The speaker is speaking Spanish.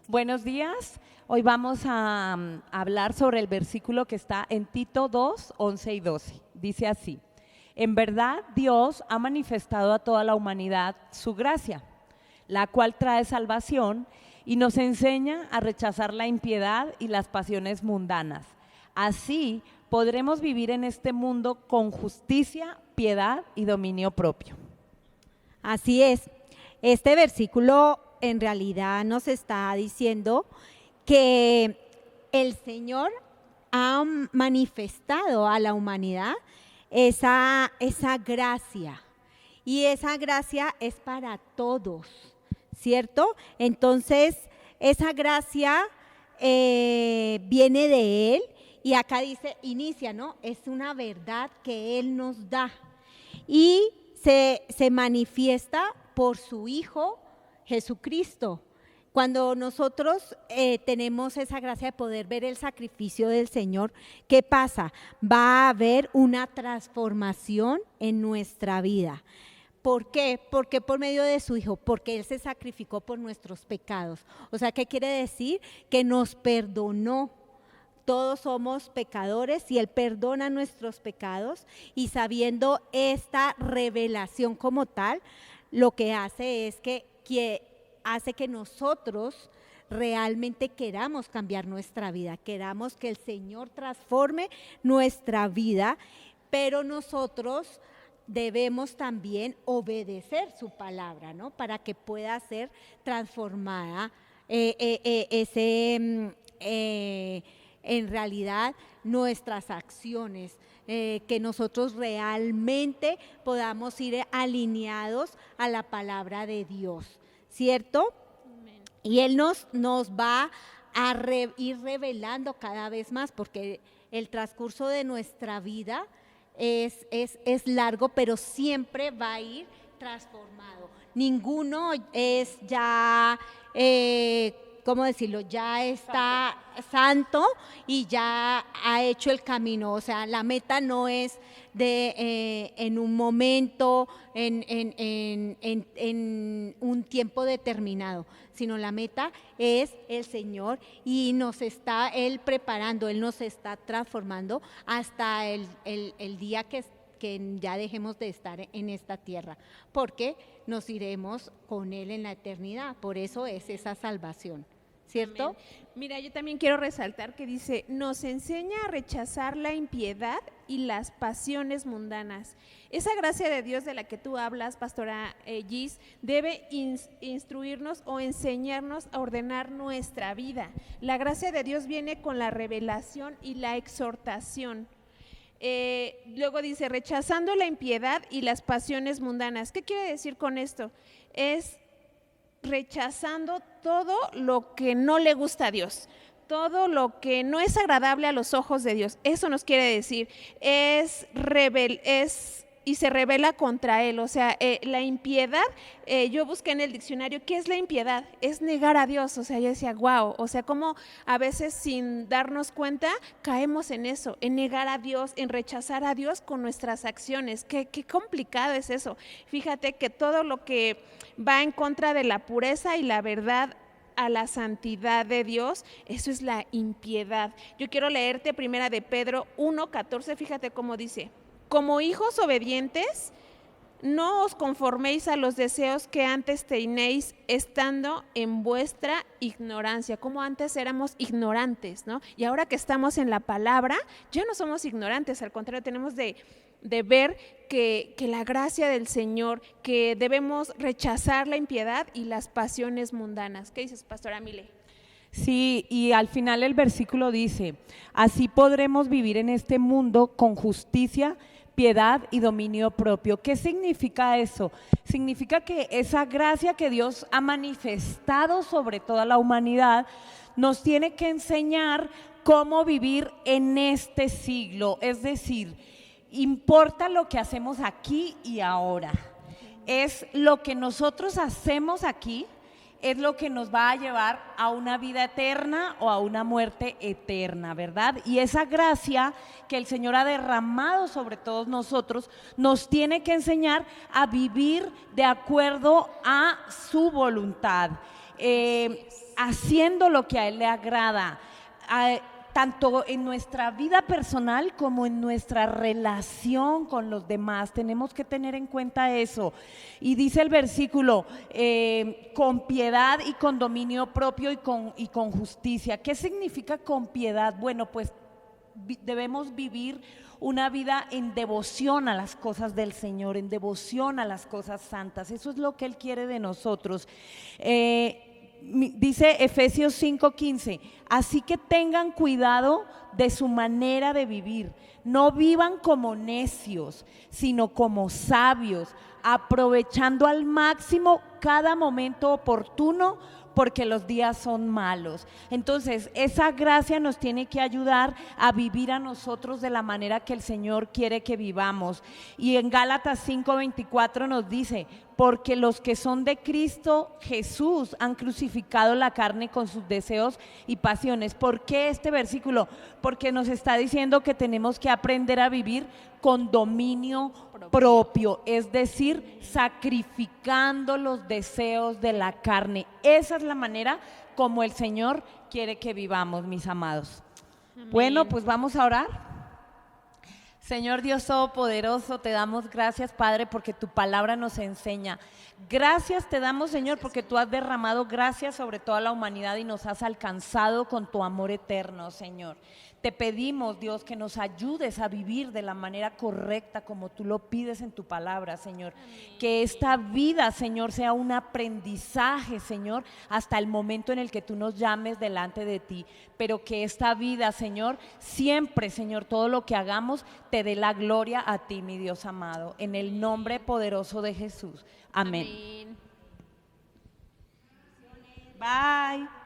Buenos días. Hoy vamos a hablar sobre el versículo que está en Tito 2, 11 y 12. Dice así: en verdad Dios ha manifestado a toda la humanidad su gracia, la cual trae salvación y nos enseña a rechazar la impiedad y las pasiones mundanas. Así podremos vivir en este mundo con justicia, piedad y dominio propio. Así es. Este versículo en realidad nos está diciendo que el Señor ha manifestado a la humanidad esa gracia, y esa gracia es para todos, ¿cierto? Entonces, esa gracia viene de Él, y acá dice, inicia, ¿no? Es una verdad que Él nos da y se manifiesta por su Hijo Jesucristo. Cuando nosotros tenemos esa gracia de poder ver el sacrificio del Señor, ¿qué pasa? Va a haber una transformación en nuestra vida. ¿Por qué? Porque por medio de su Hijo, porque Él se sacrificó por nuestros pecados. O sea, ¿qué quiere decir? Que nos perdonó. Todos somos pecadores y Él perdona nuestros pecados, y sabiendo esta revelación como tal, lo que hace es que hace que nosotros realmente queramos cambiar nuestra vida, queramos que el Señor transforme nuestra vida, pero nosotros debemos también obedecer su palabra, ¿no? Para que pueda ser transformada en realidad nuestras acciones, que nosotros realmente podamos ir alineados a la palabra de Dios, ¿cierto? Amén. Y Él nos va a ir revelando cada vez más, porque el transcurso de nuestra vida es largo, pero siempre va a ir transformado. Ninguno es ya ¿cómo decirlo? Ya está santo y ya ha hecho el camino. O sea, la meta no es de en un momento, en un tiempo determinado, sino la meta es el Señor, y nos está Él preparando, Él nos está transformando hasta el día que ya dejemos de estar en esta tierra, porque nos iremos con Él en la eternidad. Por eso es esa salvación, ¿cierto? Amén. Mira, yo también quiero resaltar que dice, nos enseña a rechazar la impiedad y las pasiones mundanas. Esa gracia de Dios de la que tú hablas, pastora Gis, debe instruirnos o enseñarnos a ordenar nuestra vida. La gracia de Dios viene con la revelación y la exhortación. Luego dice, rechazando la impiedad y las pasiones mundanas. ¿Qué quiere decir con esto? Es rechazando todo lo que no le gusta a Dios, todo lo que no es agradable a los ojos de Dios. Eso nos quiere decir, y se rebela contra Él. O sea, la impiedad, yo busqué en el diccionario, ¿qué es la impiedad? Es negar a Dios. O sea, yo decía, wow, o sea, como a veces sin darnos cuenta caemos en eso, en negar a Dios, en rechazar a Dios con nuestras acciones. Qué complicado es eso. Fíjate que todo lo que va en contra de la pureza y la verdad a la santidad de Dios, eso es la impiedad. Yo quiero leerte primera de Pedro 1:14, fíjate cómo dice: como hijos obedientes, no os conforméis a los deseos que antes tenéis estando en vuestra ignorancia. Como antes éramos ignorantes, ¿no? Y ahora que estamos en la palabra, ya no somos ignorantes, al contrario, tenemos de ver que la gracia del Señor, que debemos rechazar la impiedad y las pasiones mundanas. ¿Qué dices, pastora Mile? Sí, y al final el versículo dice, así podremos vivir en este mundo con justicia, piedad y dominio propio. ¿Qué significa eso? Significa que esa gracia que Dios ha manifestado sobre toda la humanidad nos tiene que enseñar cómo vivir en este siglo. Es decir, importa lo que hacemos aquí y ahora. Es lo que nosotros hacemos aquí, es lo que nos va a llevar a una vida eterna o a una muerte eterna, ¿verdad? Y esa gracia que el Señor ha derramado sobre todos nosotros nos tiene que enseñar a vivir de acuerdo a su voluntad. haciendo lo que a Él le agrada, tanto en nuestra vida personal como en nuestra relación con los demás. Tenemos que tener en cuenta eso. Y dice el versículo, con piedad y con dominio propio y con justicia. ¿Qué significa con piedad? Bueno, pues debemos vivir una vida en devoción a las cosas del Señor, en devoción a las cosas santas. Eso es lo que Él quiere de nosotros. Dice Efesios 5:15, así que tengan cuidado de su manera de vivir, no vivan como necios, sino como sabios, aprovechando al máximo cada momento oportuno, porque los días son malos. Entonces, esa gracia nos tiene que ayudar a vivir a nosotros de la manera que el Señor quiere que vivamos. Y en Gálatas 5:24 nos dice, porque los que son de Cristo Jesús han crucificado la carne con sus deseos y pasiones. ¿Por qué este versículo? Porque nos está diciendo que tenemos que aprender a vivir con dominio propio, es decir, sacrificando los deseos de la carne. Esa es la manera como el Señor quiere que vivamos, mis amados. Amén. Bueno, pues vamos a orar. Señor Dios Todopoderoso, te damos gracias, Padre, porque tu palabra nos enseña. Gracias te damos, Señor, porque tú has derramado gracias sobre toda la humanidad y nos has alcanzado con tu amor eterno, Señor. Te pedimos, Dios, que nos ayudes a vivir de la manera correcta como tú lo pides en tu palabra, Señor. Amén. Que esta vida, Señor, sea un aprendizaje, Señor, hasta el momento en el que tú nos llames delante de ti. Pero que esta vida, Señor, siempre, Señor, todo lo que hagamos te dé la gloria a ti, mi Dios amado. En el nombre poderoso de Jesús. Amén. Amén. Bye.